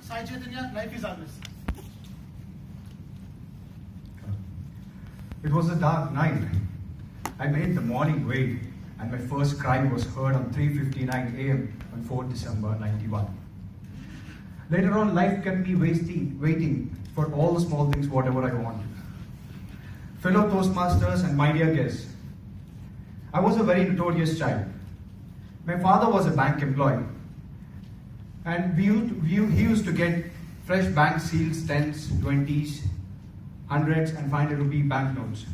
Sai Chaitanya, life is ours. It was a dark night. I made the morning wait, and my first cry was heard on 3:59 a.m. on 4th December 91. Later on, life kept me waiting for all the small things, whatever I wanted. Fellow Toastmasters and my dear guests, I was a very notorious child. My father was a bank employee, and he used to get fresh bank seals, 10s, 20s, 100s and 500 rupee banknotes.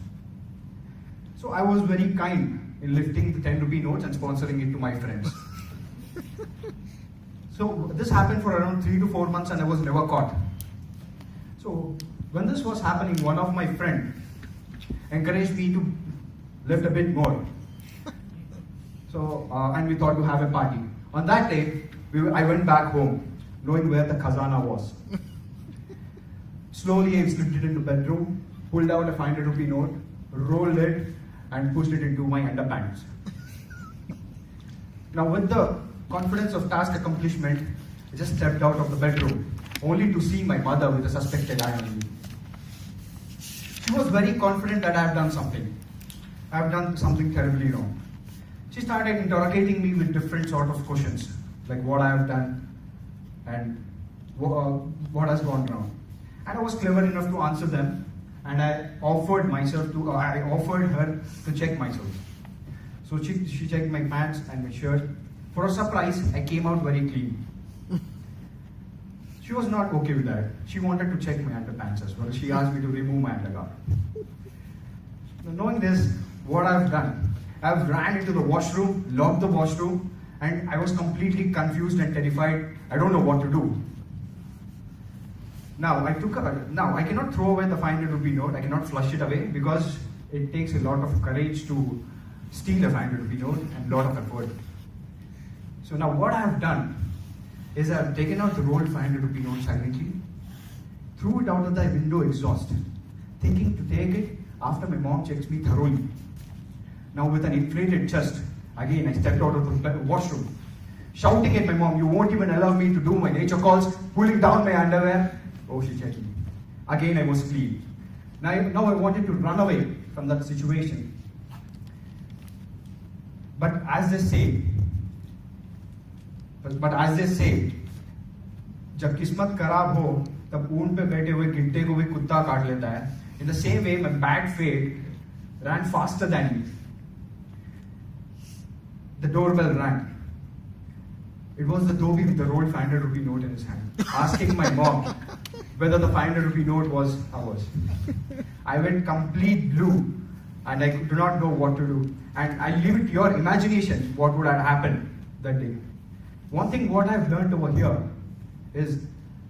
So I was very kind in lifting the 10 rupee notes and sponsoring it to my friends. So this happened for around 3 to 4 months and I was never caught. So when this was happening, one of my friends encouraged me to lift a bit more. So and we thought to have a party. On that day, I went back home, knowing where the khazana was. Slowly I slipped it into the bedroom, pulled out a 500 rupee note, rolled it and pushed it into my underpants. Now with the confidence of task accomplishment, I just stepped out of the bedroom, only to see my mother with a suspected eye on me. She was very confident that I have done something. I have done something terribly wrong. She started interrogating me with different sort of questions, like what I have done and what has gone wrong. And I was clever enough to answer them, and I offered her to check myself. So she checked my pants and my shirt. For a surprise, I came out very clean. She was not okay with that. She wanted to check my underpants as well. She asked me to remove my undergarment. Now, knowing this, what I've done, I've ran into the washroom, locked the washroom, and I was completely confused and terrified. I don't know what to do. Now I cannot throw away the 500 rupee note. I cannot flush it away because it takes a lot of courage to steal a 500 rupee note and a lot of effort. So now what I have done is I have taken out the rolled 500 rupee note silently, threw it out of the window exhaust, thinking to take it after my mom checks me thoroughly. Now with an inflated chest, again I stepped out of the washroom, shouting at my mom, "You won't even allow me to do my nature calls," pulling down my underwear. Oh, she checked me. Again I was clean. Now I wanted to run away from that situation. But as they say, जब किस्मत खराब हो तब ऊंट पे बैठे हुए गिट्टे को भी कुत्ता काट लेता है. In the same way, my bad fate ran faster than me. The doorbell rang. It was the Dhobi with the rolled 500 rupee note in his hand, asking my mom whether the 500 rupee note was ours. I went complete blue and I do not know what to do. And I leave it to your imagination what would have happened that day. One thing what I've learned over here is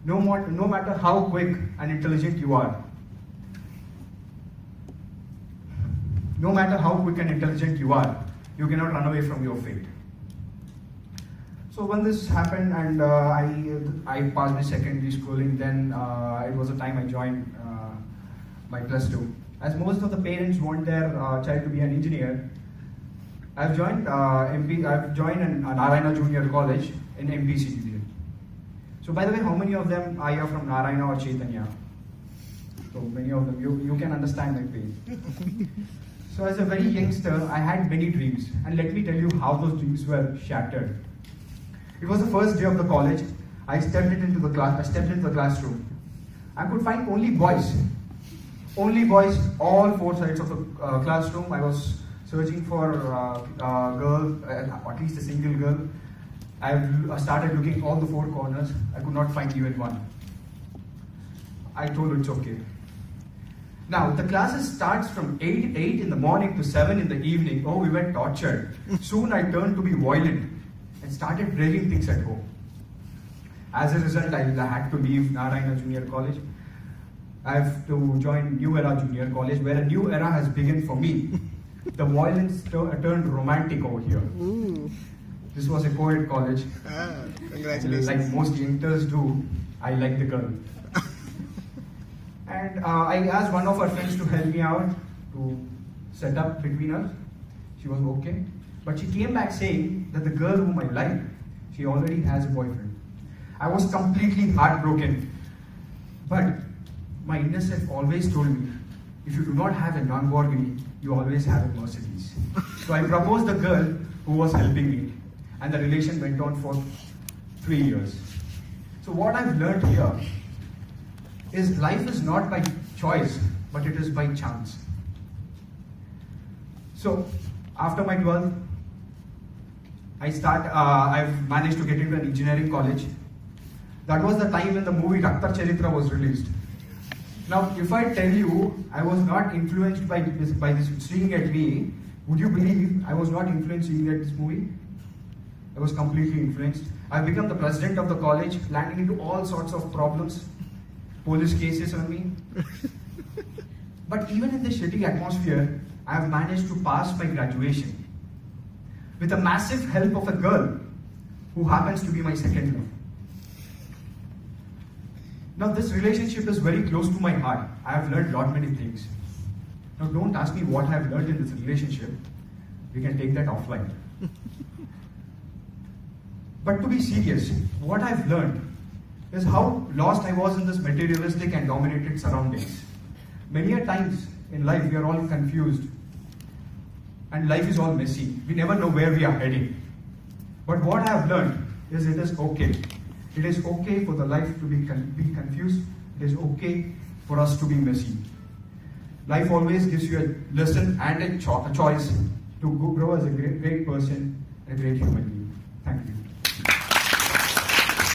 no matter how quick and intelligent you are, you cannot run away from your fate. So when this happened and I passed my secondary schooling, then it was the time I joined my +2. As most of the parents want their child to be an engineer, I've joined Narayana Junior College in MPC. So by the way, how many of them are here from Narayana or Chaitanya? So many of them, you can understand my pain. So as a very youngster, I had many dreams, and let me tell you how those dreams were shattered. It was the first day of the college. I stepped into the classroom. I could find only boys, all four sides of the classroom. I was searching for a girl, at least a single girl. I started looking all the four corners. I could not find even one. I told her it's okay. Now, the classes starts from 8 in the morning to 7 in the evening. Oh, we were tortured. Soon I turned to be violent and started breaking things at home. As a result, I had to leave Narayana Junior College. I have to join New Era Junior College, where a new era has begun for me. The violence turned romantic over here. Ooh. This was a co-ed college. Congratulations. Like most youngsters do, I like the girl. And I asked one of her friends to help me out to set up between us. She was okay. But she came back saying that the girl whom I like, she already has a boyfriend. I was completely heartbroken. But my inner self always told me, if you do not have a Lamborghini, you always have a Mercedes. So I proposed the girl who was helping me, and the relation went on for 3 years. So what I've learned here is life is not by choice, but it is by chance. So after my 12th, I've managed to get into an engineering college. That was the time when the movie Rakta Charitra was released. Now, if I tell you I was not influenced by this seeing at me, would you believe I was not influenced seeing at this movie? I was completely influenced. I've become the president of the college, landing into all sorts of problems, police cases on me. But even in this shitty atmosphere, I have managed to pass my graduation with the massive help of a girl who happens to be my second love. Now this relationship is very close to my heart. I have learned many things. Now don't ask me what I have learned in this relationship. We can take that offline. But to be serious, what I've learned is how lost I was in this materialistic and dominated surroundings. Many a times in life we are all confused and life is all messy. We never know where we are heading. But what I have learned is it is okay. It is okay for the life to be confused. It is okay for us to be messy. Life always gives you a lesson and a choice to grow as a great person and a great human being. Thank you.